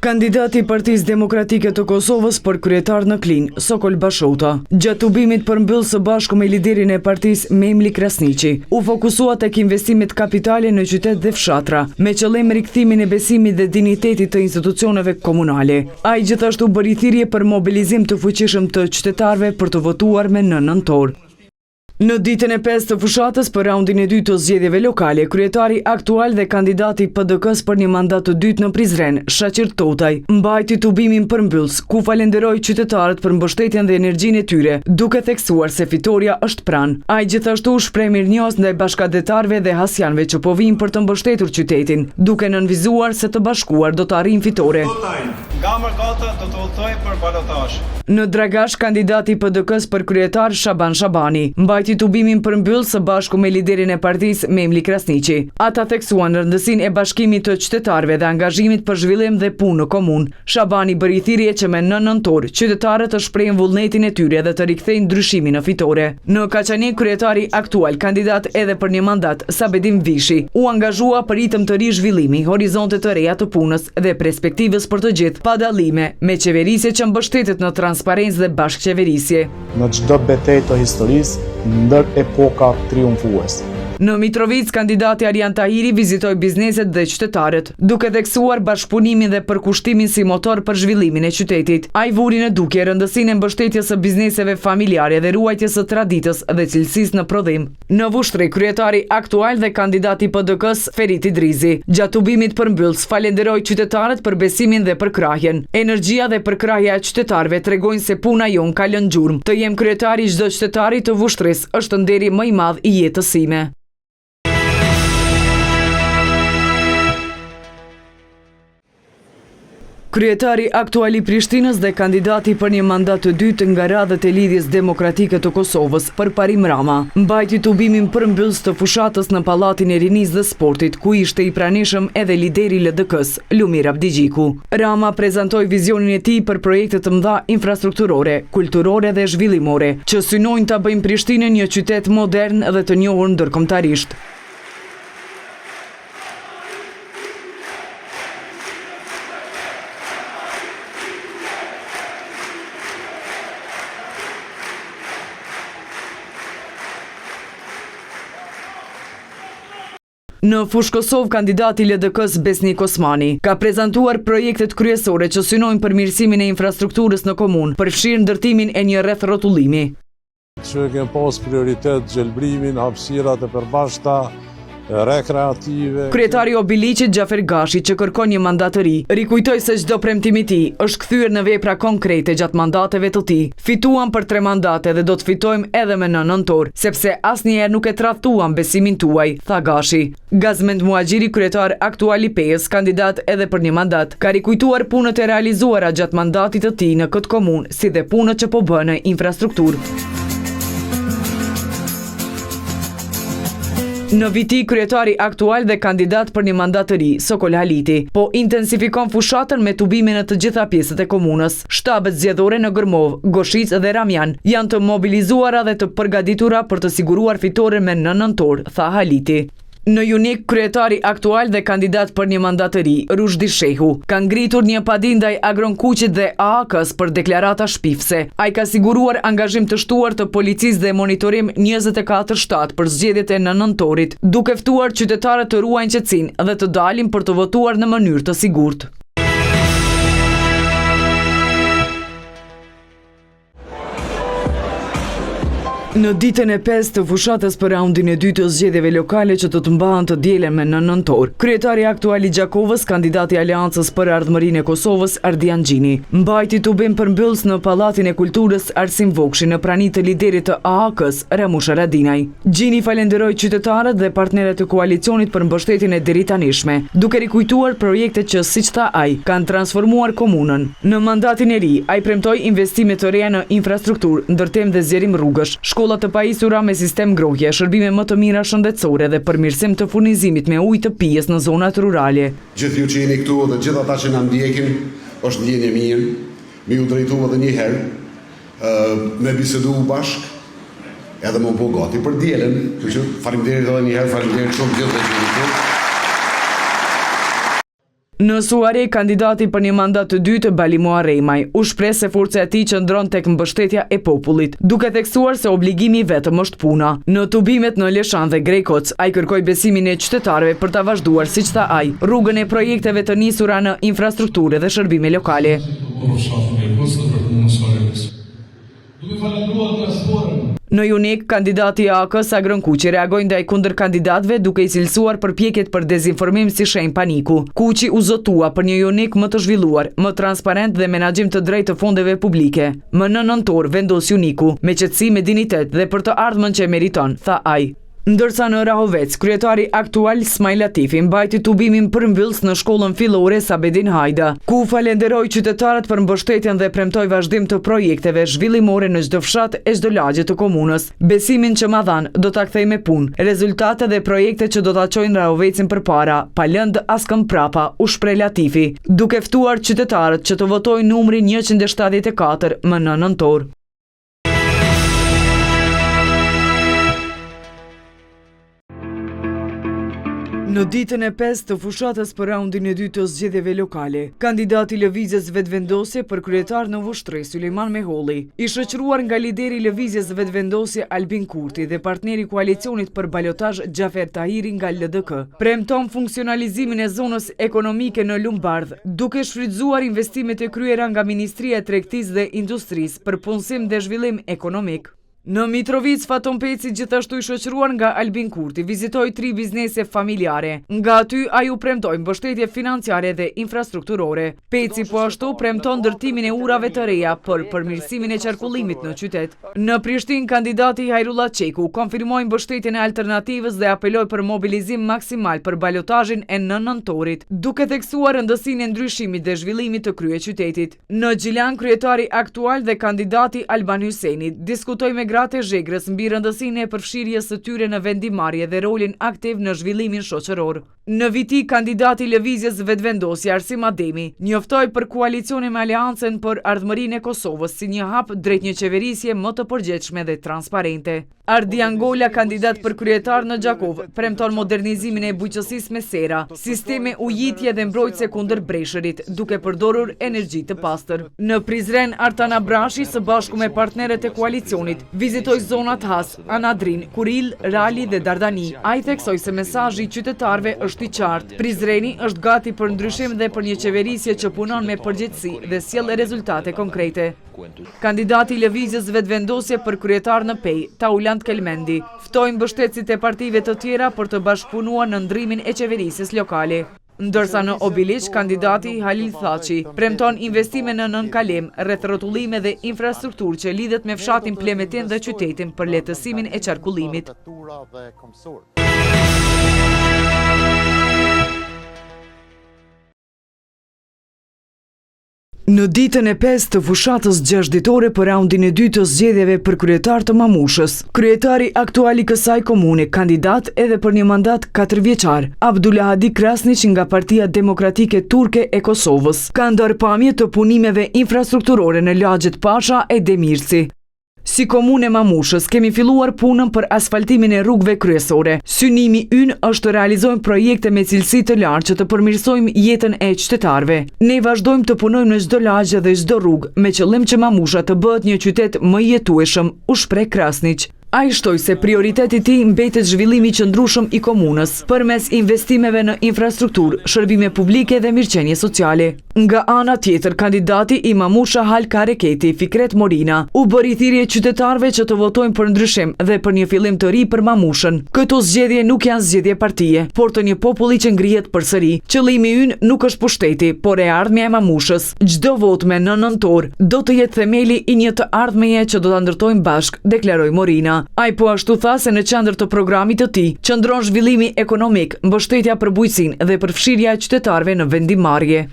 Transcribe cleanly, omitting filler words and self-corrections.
Kandidati i Partisë Demokratike të Kosovës për kryetar në Klinj, Sokol Bashota, gjatë ubimit përmbyll së bashku me liderin e partisë Memli Krasniqi, u fokusua tek investimet kapitale në qytet dhe fshatra, me qëllim rikthimin e besimit dhe dinjitetit të institucioneve komunale. Ai gjithashtu bëri thirrje për mobilizim të fuqishëm të qytetarëve për të votuar me 9 nëntor. Në ditën e 5 të fushatës për raundin e 2 të zgjedhjeve lokale, kryetari aktual dhe kandidati PDK-s për një mandat të dytë në Prizren, Shaqir Totaj, mbajti tubimin përmbyllës, ku falenderoi qytetarët për mbështetjen dhe energjinë e tyre, duke theksuar se fitoria është pranë. Ai gjithashtu shpreh mirënjohës ndaj bashkëdhetarëve dhe hasjanëve që po vijnë për të mbështetur qytetin, duke nënvizuar se të bashkuar do të arrijnë fitore. Në Dragash, kandidati i PDK-s për kryetar Shaban Shabani mbajti tubimin përmbyll së bashku me liderin e partisë Memli Krasniqi. Ata theksuan rëndësinë e bashkimit të qytetarëve dhe angazhimit për zhvillim dhe punë në komunë. Shabani bëri thirrje që me 9 nëntor qytetarët të shprehin vullnetin e tyre dhe të rikthejnë ndryshimin në fitore. Në Kaçanik, kryetari aktual, kandidat edhe për një mandat, Sabedim Vishi, u angazhua për ritëm të ri zhvillimi, horizonte të reja të punës dhe perspektivës për të gjithë, pa dallime, me qeverisje që mbështetet në transparencë dhe bashkëqeverisje. Në çdo betejë të historisë, ndër epoka triumfuese. Në Mitrovic, kandidati Arjan Tahiri vizitoi bizneset dhe qytetarët, duke theksuar bashkëpunimin dhe përkushtimin si motor për zhvillimin e qytetit. Ai vuri në dukje rëndësinë e mbështetjes së bizneseve familjare dhe ruajtjes së traditës dhe cilësisë në prodhim. Në Vushtri, kryetari aktual dhe kandidati i PDK-s Ferit Idrizi, gjatë ubimit përmbyllës, falenderoi qytetarët për besimin dhe përkrahjen. Energjia dhe përkrahja e qytetarëve tregojnë se puna jon ka lënë gjurmë. Të jem kryetari çdo qytetari të Vushtrisë është nderi më i madh i jetës sime. Kryetari aktual i Prishtinës dhe kandidati për një mandat të dytë nga radhët e Lidhjes Demokratike të Kosovës, Përparim Rama, mbajti tubimin përmbyllës të fushatës në Pallatin e Rinisë dhe Sportit, ku ishte i pranishëm edhe lideri LDK-s, Lumir Abdigjiku. Rama prezantoi vizionin e tij për projekte të mëdha infrastrukturore, kulturore dhe zhvillimore, që synojnë ta bëjnë Prishtinën një qytet modern dhe të njohur ndërkombëtarisht. Në Fushë Kosovë, kandidati i LDK-s Besnik Osmani ka prezantuar projektet kryesore që synojnë përmirësimin e infrastrukturës në komunë, përfshirë ndërtimin e një rreth rrotullimi. Që kemë pas prioritet gjelbrimin, hapësirat e përbashkëta, rekreative. Kryetari Obiliqit Gjafer Gashi, që kërkon një mandat të ri, rikujtoi se çdo premtim i tij është kthyer në vepra konkrete gjatë mandateve të tij. Fituam për 3 mandate dhe do të fitojmë edhe me 9 nëntor, sepse asnjëherë nuk e tradhtuam besimin tuaj, tha Gashi. Gazmend Muhaxhiri, kryetar aktual i PES, kandidat edhe për një mandat, ka rikujtuar punët e realizuara gjatë mandatit të tij në këtë komunë, si dhe punët që po bën në infrastrukturë. Në Viti, kryetari aktual dhe kandidat për një mandat të ri, Sokol Haliti, po intensifikon fushatën me tubime në të gjitha pjesët e komunës. Shtabet zgjedhore në Gërmov, Goshic dhe Ramjan janë të mobilizuara dhe të përgatitura për të siguruar fitoren me 9 nëntor, tha Haliti. Në Junik, kryetari aktual dhe kandidat për një mandat të ri, Rushdi Shehu, ka ngritur një padi ndaj Agronkuqit dhe AAK-s për deklarata shpifse. Ai ka siguruar angazhim të shtuar të policisë dhe monitorim 24/7 për zgjedhjet e 9 nëntorit, duke ftuar qytetarët të ruajnë qetësinë dhe të dalin për të votuar në mënyrë të sigurtë. Në ditën e 5 të fushatës për raundin e 2 të zgjedhjeve lokale që do të mbahen të dielen me 9 nëntor, kryetari aktual i Gjakovës, kandidati i Aleancës për Ardhmërinë e Kosovës, Ardian Gjini, mbajti tubim përmbyllës në Pallatin e Kulturës Arsim Vokshi në prani të liderit të AAK-s, Ramush Haradinaj. Gjini falenderoi qytetarët dhe partnerët e koalicionit për mbështetjen e deritanishme, duke rikujtuar projektet që, siç tha ai, kanë transformuar komunën. Në mandatin e ri, ai premtoi investime të reja në infrastrukturë, ndërtim dhe zgjerim rrugësh, shkolla të pajisura me sistem grohje, shërbime më të mira shëndetësore dhe përmirësim të furnizimit me ujë të pijes në zonat rurale. Gjithë ju që jeni këtu dhe gjithë ata që na ndjekin, është ndjenjë mirë, mi u drejtu edhe një herë, me bisedu bashkë, edhe më po gati për dielen, faleminderit edhe një herë, faleminderit shumë gjithë dhe që jeni këtu. Në Suare, kandidati për një mandat të dytë Bali Muharremaj u shpreh se forca e tij qëndron tek mbështetja e popullit, duke theksuar se obligimi vetëm është puna. Në tubimet në Leshan dhe Grejkoc, ai kërkoi besimin e qytetarëve për ta vazhduar, siç tha ai, rrugën e projekteve të nisura në infrastrukturë dhe shërbime lokale. Në Junik, kandidati i AK-s Agron Kuqi reagoi ndaj kundër kandidatëve duke i cilësuar përpjekjet për dezinformim si shenjë paniku. Kuqi u zotua për një Junik më të zhvilluar, më transparent dhe menaxhim të drejtë të fondeve publike. Më në nëntor vendos Juniku, me qetësi, me dinitet dhe për të ardhmen që e meriton, tha ai. Ndërsa në Rahovec, kryetari aktual Smajl Latifi mbajti tubimin përmbyllës në shkollën fillore Sabedin Hajda, ku falenderoi qytetarët për mbështetjen dhe premtoi vazhdim të projekteve zhvillimore në çdo fshat e çdo lagje të komunës. Besimin që ma dhan do ta kthej me punë, rezultate dhe projekte që do ta çojnë Rahovecin përpara, pa lëndë askëm prapa, u shpreh Latifi, duke ftuar qytetarët që të votojnë numrin 174 më në nëntor. Në ditën e 5 të fushatës për raundin e 2 të zgjedhjeve lokale, kandidati i Lëvizjes Vetëvendosje për kryetar në Vushtrri Sulejman Meholli, i shoqëruar nga lideri i Lëvizjes Vetëvendosje Albin Kurti dhe partneri i koalicionit për balotazh Xhafer Tahiri nga LDK, premton funksionalizimin e zonës ekonomike në Lumbardh, duke shfrytzuar investimet e kryera nga Ministria e Tregtisë dhe Industrisë për punësim dhe zhvillim ekonomik. Në Mitrovic, Faton Peci, gjithashtu i shoqëruar nga Albin Kurti, vizitoi 3 biznese familjare. Nga aty ai u premtoi mbështetje financiare dhe infrastrukturore. Peci po ashtu premton ndërtimin e urave të reja për përmirësimin e qarkullimit në qytet. Në Prishtinë, kandidati Hajrullah Çeku konfirmoi mbështetjen e alternativës dhe apeloi për mobilizim maksimal për balotazhin e nëntorit, duke theksuar rëndësinë e ndryshimit dhe zhvillimit të kryeqytetit. Në Gjilan, kryetari aktual dhe kandidati Alban Hyseni diskutoi me gratë e Zhegrës mbi rëndësinë e përfshirjes së tyre në vendimarrje dhe rolin aktiv në zhvillimin shoqëror. Në viti, kandidati i Lëvizjes Vetëvendosje Arsim Ademi njoftoi për koalicionin me Aleancën për Ardhmërinë e Kosovës si një hap drejt një qeverisje më të përgjegjshme dhe transparente. Ardi Angola, kandidat për kryetar në Gjakov, premton modernizimin e bujqësisë me sera, sisteme ujitje dhe mbrojtëse kundër breshërit, duke përdorur energji të pastër. Në Prizren, Artan Abrashi së bashku me partnerët e koalicionit vizitoi zonat Has, Anadrin, Kuril, Rali dhe Dardani. Ai theksoi se mesazhi i qytetarëve është i qartë. Prizreni është gati për ndryshim dhe për një qeverisje që punon me përgjegjësi dhe sjell rezultate konkrete. Kandidati i Lëvizjes Vetëvendosje për kryetar në Pej, Taulant Kelmendi, ftoi mbështetësit e partive të tjera për të bashkëpunuar në ndrimin e qeverisjes lokale. Ndërsa në Obiliq, kandidati Halil Thaçi premton investime në nënkalem, rreth rrotullime dhe infrastrukturë që lidhet me fshatin Plemetin dhe qytetin për lehtësimin e qarkullimit. Në ditën e 5 të fushatës 6 ditore për raundin e 2 të zgjedhjeve për kryetar të Mamushës, kryetari aktual i kësaj komune, kandidat edhe për një mandat 4 vjeçar, Abdulahadi Krasniq nga Partia Demokratike Turke e Kosovës, ka ndarpamje të punimeve infrastrukturore në lagjet Pasha e Demirci. Si komune Mamushës, kemi filluar punën për asfaltimin e rrugëve kryesore. Synimi ynë është të realizojmë projekte me cilësi të lartë që të përmirësojmë jetën e qytetarëve. Ne vazhdojmë të punojmë në çdo lagje dhe çdo rrugë, me qëllim që Mamusha të bëhet një qytet më i jetueshëm, u shpreh Krasniq. Ai shtoi se prioriteti i tij mbetet zhvillimi i qëndrueshëm i komunës përmes investimeve në infrastrukturë, shërbime publike dhe mirëqenie sociale. Nga ana tjetër, kandidati i Mamusha Hal Kareketi, Fikret Morina, u bëri thirrje qytetarëve që të votojnë për ndryshim dhe për një fillim të ri për Mamushën. Këto zgjedhje nuk janë zgjedhje partie, por të një populli që ngrihet përsëri. Qëllimi ynë nuk është pushteti, por e ardhmja e Mamushës. Çdo votë me në nëntor do të jetë themeli i një të ardhmeje që do ta ndërtojmë bashk, deklaroi Morina. Ai po ashtu tha se në qendër të programit të tij qëndron zhvillimi ekonomik, mbështetja për bujqësinë dhe përfshirja e qytetarëve në vendimarrje.